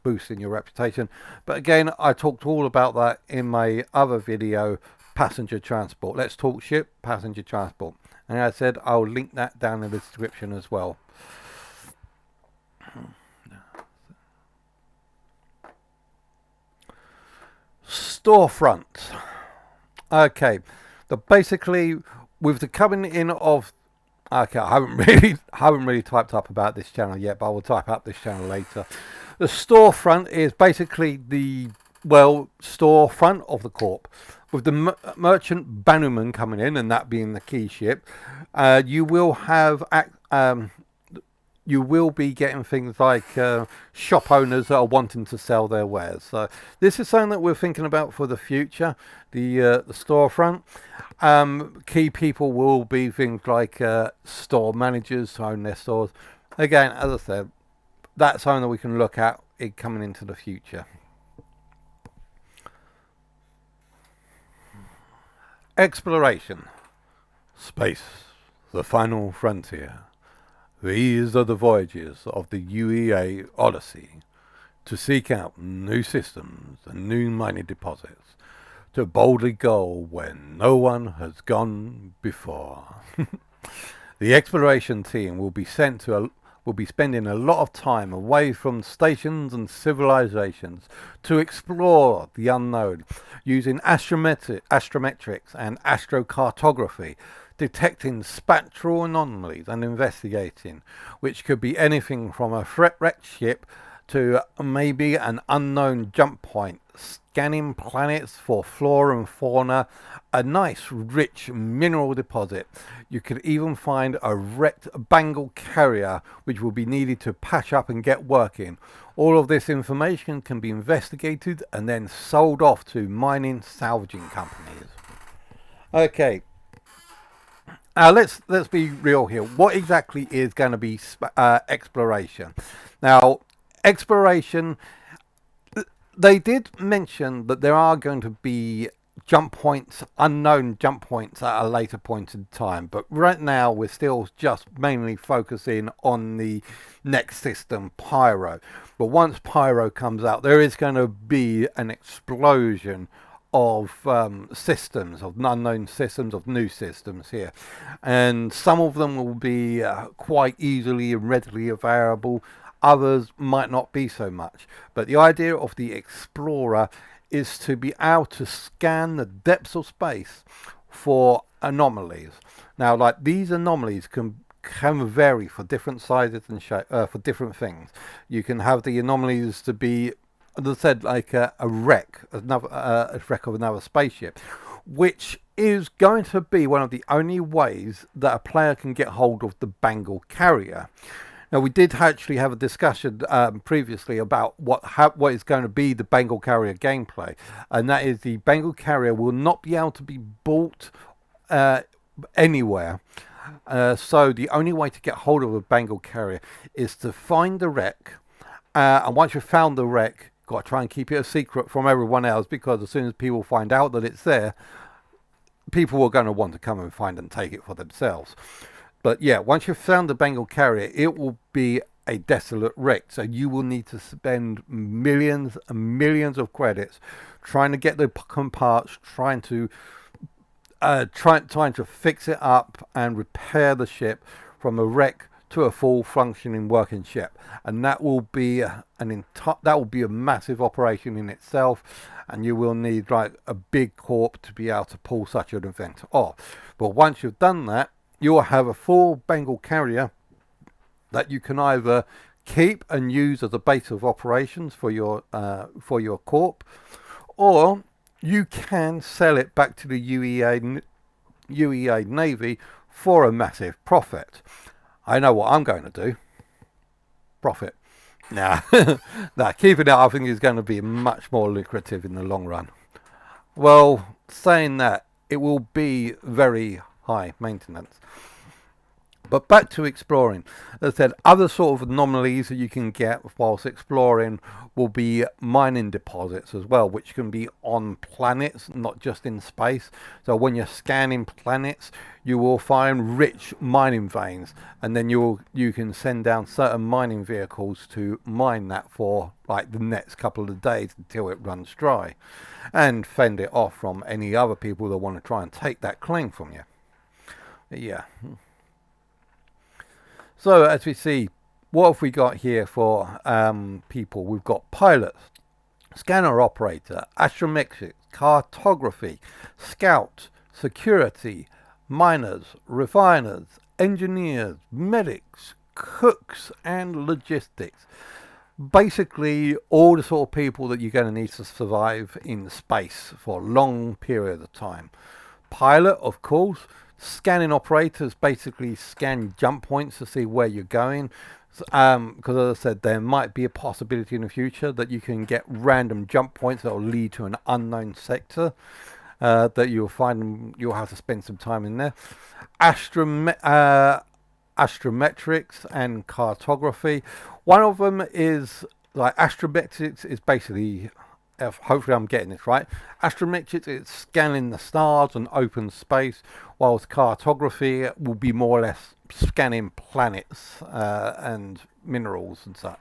boosting your reputation. But again, I talked all about that in my other video, passenger transport. Let's talk ship, passenger transport. And as I said, I'll link that down in the description as well. Storefront. Okay, basically with the coming in of, okay, I haven't really typed up about this channel yet, but I will type up this channel later. The storefront is basically the storefront of the Corp, with the merchant bannerman coming in, and that being the key ship. You will have you will be getting things like shop owners that are wanting to sell their wares. So this is something that we're thinking about for the future, the storefront. Key people will be things like store managers to own their stores. Again, as I said, that's something that we can look at it coming into the future. Exploration. Space, the final frontier. These are the voyages of the UEA Odyssey, to seek out new systems and new mining deposits, to boldly go where no one has gone before. The exploration team will be spending a lot of time away from stations and civilizations to explore the unknown, using astrometrics and astrocartography, detecting spectral anomalies and investigating, which could be anything from a threat-wrecked ship to maybe an unknown jump point, scanning planets for flora and fauna, a nice rich mineral deposit. You could even find a wrecked Bengal carrier which will be needed to patch up and get working. All of this information can be investigated and then sold off to mining salvaging companies. Okay. Let's be real here. What exactly is going to be exploration? Now, exploration, they did mention that there are going to be jump points, unknown jump points at a later point in time, but right now we're still just mainly focusing on the next system, Pyro. But once Pyro comes out, there is going to be an explosion of systems, of unknown systems, of new systems here, and some of them will be quite easily and readily available. Others might not be so much, but the idea of the explorer is to be able to scan the depths of space for anomalies. Now, like, these anomalies can vary for different sizes and for different things. You can have the anomalies to be, as I said, like a wreck, a wreck of another spaceship, which is going to be one of the only ways that a player can get hold of the Bengal carrier. Now, we did actually have a discussion previously about what is going to be the Bengal carrier gameplay, and that is the Bengal carrier will not be able to be bought anywhere. So the only way to get hold of a Bengal carrier is to find the wreck, and once you've found the wreck, got to try and keep it a secret from everyone else, because as soon as people find out that it's there, people are going to want to come and find and take it for themselves. But yeah, once you've found the Bengal carrier, it will be a desolate wreck. So you will need to spend millions and millions of credits trying to get the parts, trying to fix it up and repair the ship from a wreck to a full functioning working ship. And that will be a massive operation in itself, and you will need like a big corp to be able to pull such an event off. But once you've done that, you'll have a full Bengal carrier that you can either keep and use as a base of operations for your corp, or you can sell it back to the UEA Navy for a massive profit. I know what I'm going to do. Profit. Nah, keeping it, I think, is going to be much more lucrative in the long run. Well, saying that, it will be very high maintenance. But back to exploring. As I said, other sort of anomalies that you can get whilst exploring will be mining deposits as well, which can be on planets, not just in space. So when you're scanning planets, you will find rich mining veins, and then you can send down certain mining vehicles to mine that for like the next couple of days until it runs dry, and fend it off from any other people that want to try and take that claim from you. Yeah. So as we see, what have we got here for people? We've got pilots, scanner operator, astrometrics, cartography, scout, security, miners, refiners, engineers, medics, cooks, and logistics. Basically, all the sort of people that you're going to need to survive in space for a long period of time. Pilot, of course. Scanning operators basically scan jump points to see where you're going, because as I said, there might be a possibility in the future that you can get random jump points that will lead to an unknown sector that you'll find you'll have to spend some time in there. Astrometrics and cartography. One of them is like astrometrics is basically, hopefully I'm getting this right, astrometrics is scanning the stars and open space, whilst cartography will be more or less scanning planets and minerals and such.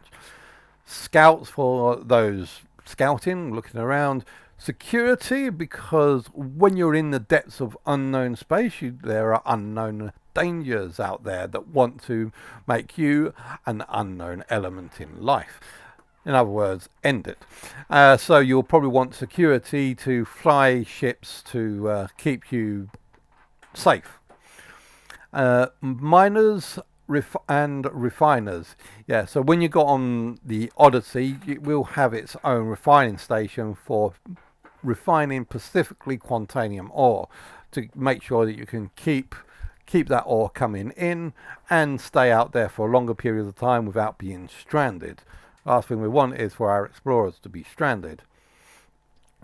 Scouts for those scouting, looking around. Security, because when you're in the depths of unknown space, there are unknown dangers out there that want to make you an unknown element in life. In other words, end it. So you'll probably want security to fly ships to keep you safe. Miners and refiners. Yeah, so when you got on the Odyssey, it will have its own refining station for refining specifically quantanium ore, to make sure that you can keep that ore coming in and stay out there for a longer period of time without being stranded. Last thing we want is for our explorers to be stranded.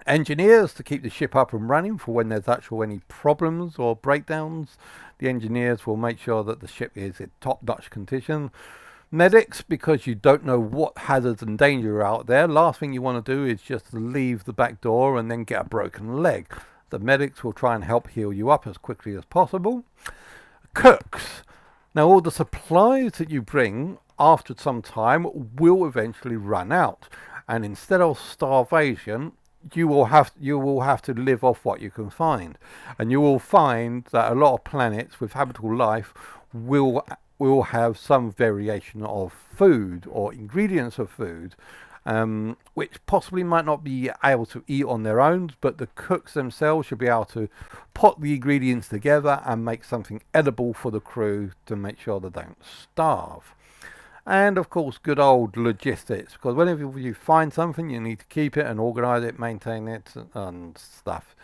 Engineers, to keep the ship up and running for when there's any problems or breakdowns. The engineers will make sure that the ship is in top-notch condition. Medics, because you don't know what hazards and danger are out there. Last thing you want to do is just leave the back door and then get a broken leg. The medics will try and help heal you up as quickly as possible. Cooks. Now, all the supplies that you bring after some time will eventually run out, and instead of starvation, you will have to live off what you can find, and you will find that a lot of planets with habitable life will have some variation of food or ingredients of food, which possibly might not be able to eat on their own, but the cooks themselves should be able to put the ingredients together and make something edible for the crew to make sure they don't starve. And of course, good old logistics, because whenever you find something, you need to keep it and organize it, maintain it, and stuff.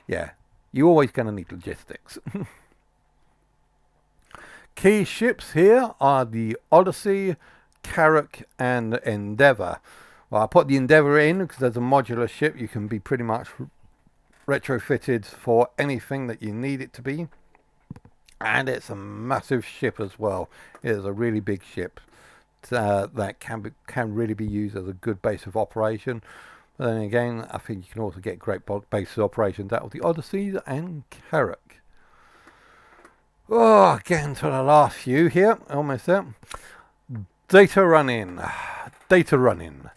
Yeah, you're always going to need logistics. Key ships here are the Odyssey, Carrack, and Endeavour. Well, I put the Endeavour in because there's a modular ship. You can be pretty much retrofitted for anything that you need it to be. And it's a massive ship as well. It is a really big ship that can really be used as a good base of operation. But then again, I think you can also get great bases of operations out of the Odyssey and Carrack. Oh, getting to the last few here, almost there. Data running. Data running.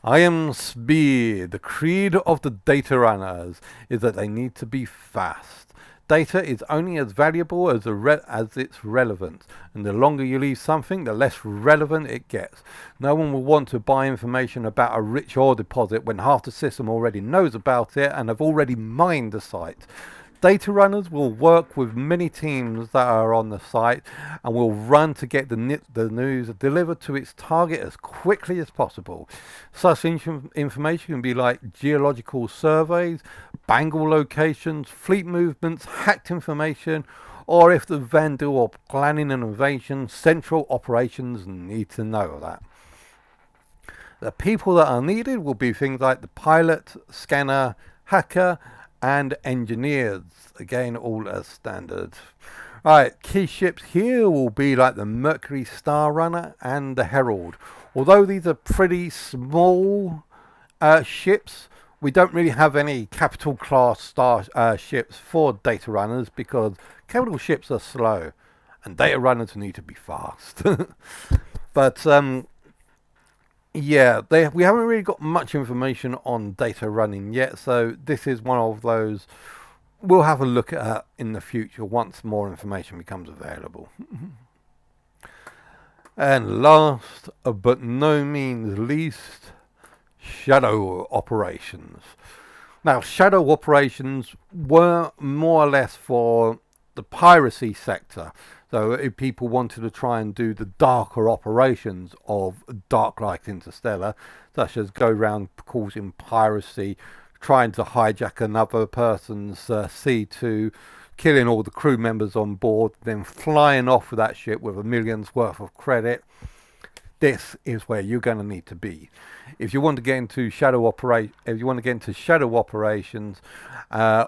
I am speed. The creed of the data runners is that they need to be fast. Data is only as valuable as its relevance, and the longer you leave something, the less relevant it gets. No one will want to buy information about a rich oil deposit when half the system already knows about it and have already mined the site. Data runners will work with many teams that are on the site and will run to get the news delivered to its target as quickly as possible. Such information can be like geological surveys, bangle locations, fleet movements, hacked information, or if the vandal or planning an invasion, central operations need to know that. The people that are needed will be things like the pilot, scanner, hacker, and engineers, again all as standard. Right, key ships here will be like the Mercury Star Runner and the Herald. Although these are pretty small ships, we don't really have any capital class ships for data runners because capital ships are slow and data runners need to be fast. But yeah, we haven't really got much information on data running yet, so this is one of those we'll have a look at in the future once more information becomes available. And last but no means least, shadow operations. Now, shadow operations were more or less for the piracy sector. So if people wanted to try and do the darker operations of Dark Light Interstellar, such as go around causing piracy, trying to hijack another person's C2, killing all the crew members on board, then flying off with that ship with $1 million's worth of credit, this is where you're going to need to be. If you want to get into shadow operations,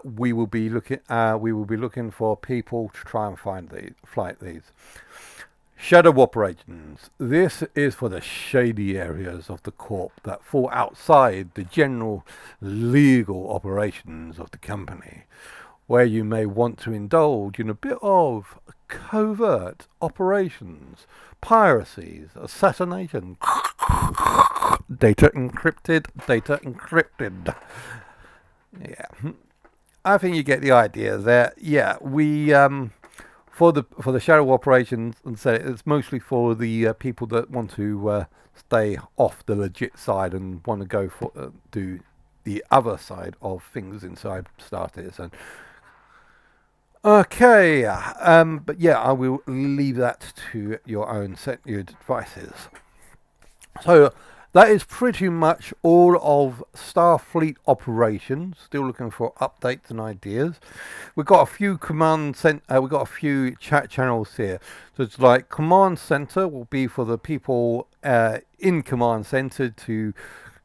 we will be looking for people to try and flight these. Shadow operations. This is for the shady areas of the Corp that fall outside the general legal operations of the company, where you may want to indulge in a bit of covert operations, piracies, assassination, data encrypted. Yeah, I think you get the idea there. Yeah, we for the shadow operations, and so it's mostly for the people that want to stay off the legit side and want to go for do the other side of things inside Star Citizen. Okay, but yeah, I will leave that to your own set your devices. So that is pretty much all of Starfleet operations. Still looking for updates and ideas. We've got a few we've got a few chat channels here. So it's like Command Center will be for the people in Command Center to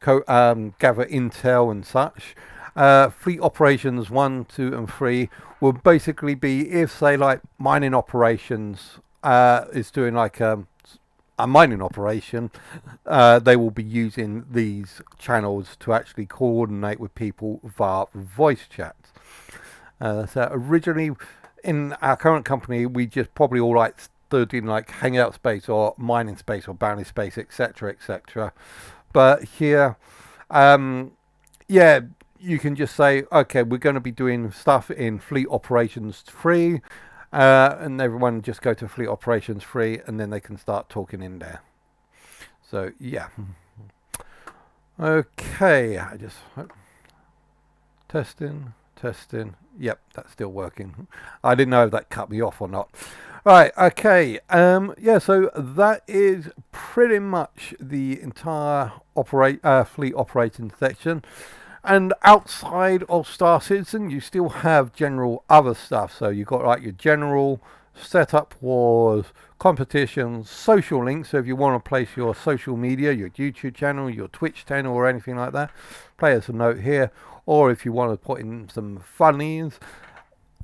gather intel and such. Fleet operations 1, 2, and 3 will basically be if, say, like mining operations is doing like a mining operation, they will be using these channels to actually coordinate with people via voice chats. So originally, in our current company, we just probably all like stood in like hangout space or mining space or bounty space, etc., etc. But here, yeah, you can just say, okay, we're going to be doing stuff in Fleet Operations 3, and everyone just go to Fleet Operations 3, and then they can start talking in there. So, yeah. Okay, I just... testing. Yep, that's still working. I didn't know if that cut me off or not. Right, okay. Yeah, so that is pretty much the entire fleet operating section. And outside of Star Citizen, you still have general other stuff. So you've got like your general setup wars, competitions, social links. So if you want to place your social media, your YouTube channel, your Twitch channel, or anything like that, play us a note here. Or if you want to put in some funnies,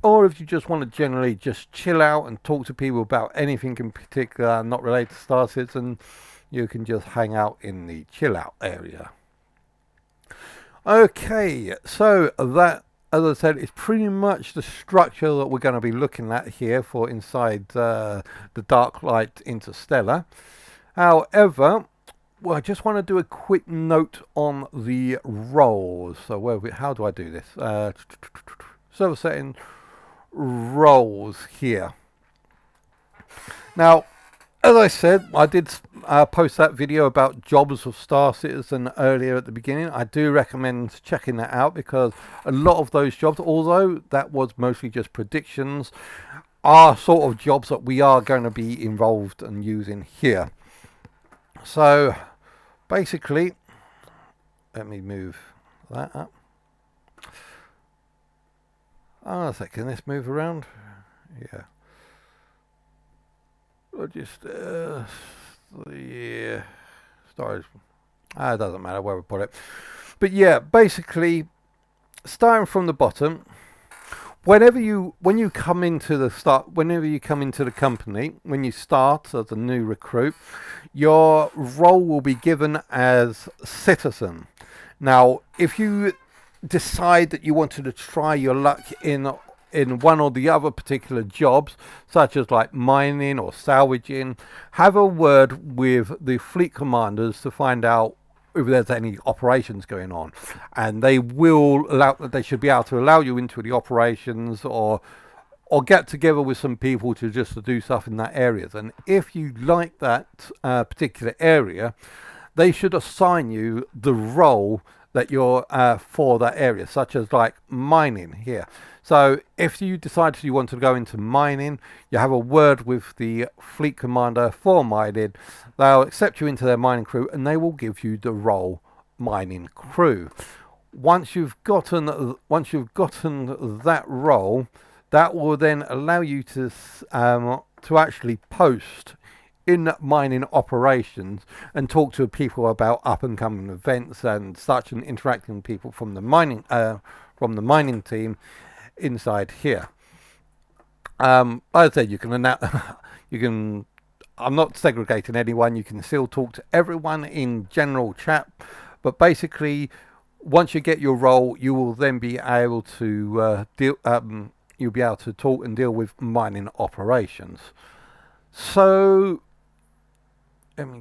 or if you just want to generally just chill out and talk to people about anything in particular not related to Star Citizen, you can just hang out in the chill out area. Okay, so that, as I said, is pretty much the structure that we're going to be looking at here for inside the Dark Light Interstellar. However, well, I just want to do a quick note on the roles. So how do I do this? Server setting, roles here. Now, as I said, I did post that video about jobs of Star Citizen earlier at the beginning. I do recommend checking that out because a lot of those jobs, although that was mostly just predictions, are sort of jobs that we are going to be involved and using here. So basically, let me move that up. Oh, a second, let's move around. Yeah. Or just, yeah, storage. It doesn't matter where we put it. But yeah, basically, starting from the bottom, whenever you come into the company, when you start as a new recruit, your role will be given as citizen. Now, if you decide that you wanted to try your luck in one or the other particular jobs, such as like mining or salvaging, have a word with the fleet commanders to find out if there's any operations going on, and they should be able to allow you into the operations or get together with some people to do stuff in that area. And if you like that particular area, they should assign you the role that you're for that area, such as like mining here. So if you decide you want to go into mining, you have a word with the fleet commander for mining. They'll accept you into their mining crew and they will give you the role mining crew. Once you've gotten that role, that will then allow you to actually post in mining operations and talk to people about up and coming events and such, and interacting with people from the mining team inside here. Like I said, you can I'm not segregating anyone. You can still talk to everyone in general chat, but basically, once you get your role, you will then be able to you'll be able to talk and deal with mining operations. So let me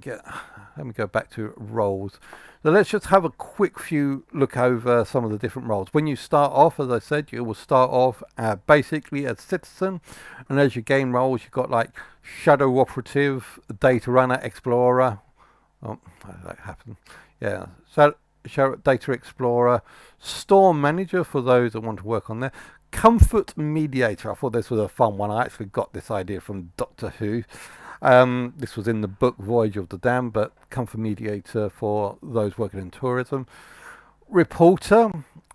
go back to roles. So let's just have a quick look over some of the different roles. When you start off, as I said, you will start off basically as citizen, and as you gain roles, you've got like shadow operative, data runner, explorer. Oh, how did that happen? Yeah, so data explorer, store manager for those that want to work on there. Comfort mediator. I thought this was a fun one. I actually got this idea from Doctor Who. This was in the book Voyage of the Damned, but comfort mediator for those working in tourism. Reporter,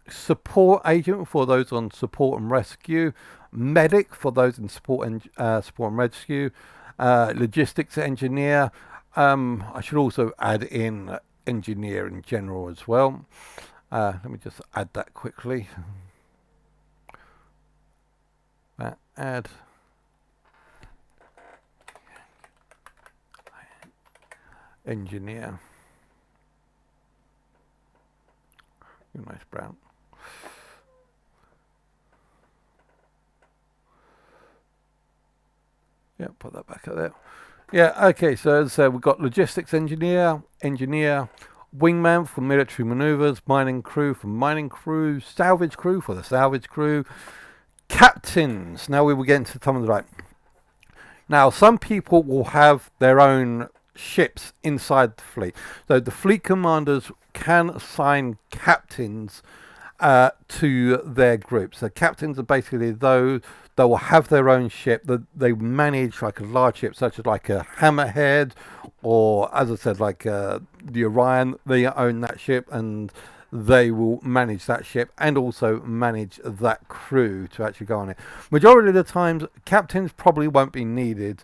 support agent for those on support and rescue. Medic for those in support and rescue. Logistics engineer. I should also add in engineer in general as well. Let me just add that quickly. Add engineer. Nice brown. Yeah, put that back up there. Yeah, okay, so as I said, we've got logistics engineer, wingman for military maneuvers, mining crew for mining crew, salvage crew for the salvage crew, captains. Now we will get into some of the right. Now some people will have their own ships inside the fleet, so the fleet commanders can assign captains to their group. So captains are basically those that will have their own ship that they manage, like a large ship such as like a Hammerhead, or as I said, like the Orion. They own that ship and they will manage that ship and also manage that crew to actually go on it. Majority of the times captains probably won't be needed,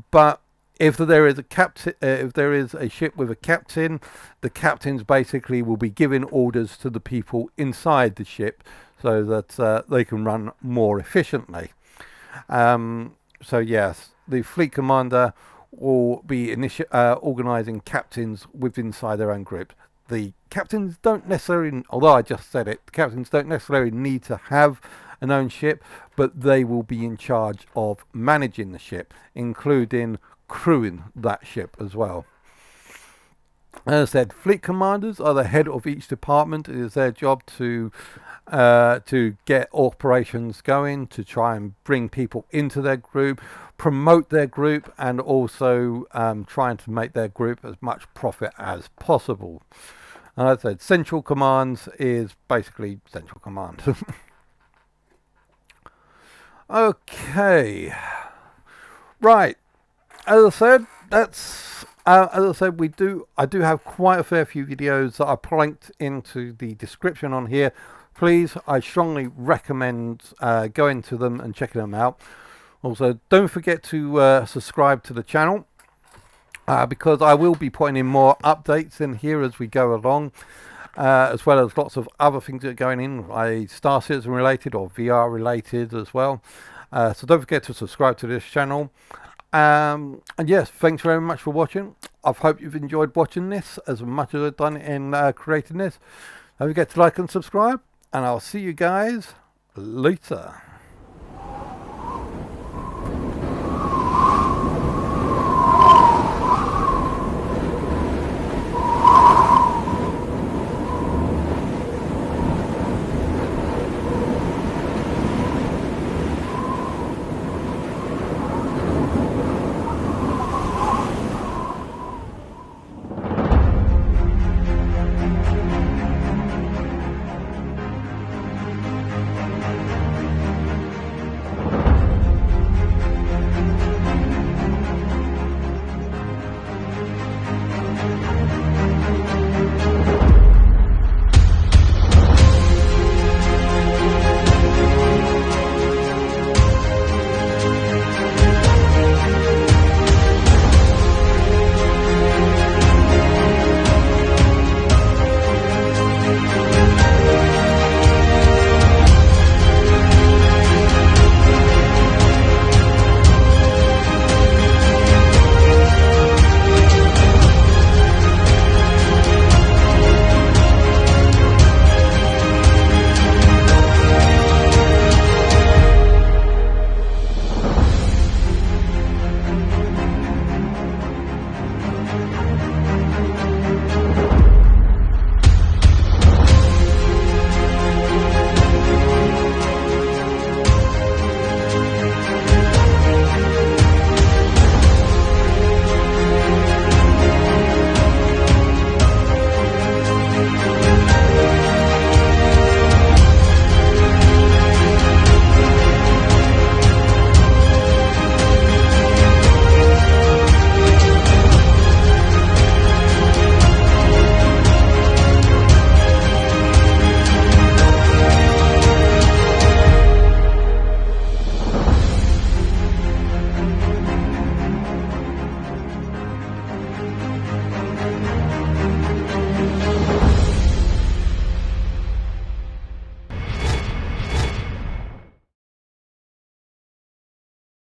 but if there is a captain, if there is a ship with a captain, the captains basically will be giving orders to the people inside the ship so that they can run more efficiently. So yes, the fleet commander will be organising captains within inside their own group. The captains don't necessarily, although I just said it, the captains don't necessarily need to have an own ship, but they will be in charge of managing the ship, including crewing that ship as well. As I said, fleet commanders are the head of each department. It is their job to get operations going, to try and bring people into their group, promote their group, and also trying to make their group as much profit as possible. And as I said, central commands is basically central command. Okay, right. As I said, that's I do have quite a fair few videos that are linked into the description on here. Please, I strongly recommend going to them and checking them out. Also, don't forget to subscribe to the channel because I will be putting in more updates in here as we go along, as well as lots of other things that are going in, Star Citizen related or VR related as well. So don't forget to subscribe to this channel. And yes, thanks very much for watching. I hope you've enjoyed watching this as much as I've done in creating this. Don't forget to like and subscribe, and I'll see you guys later.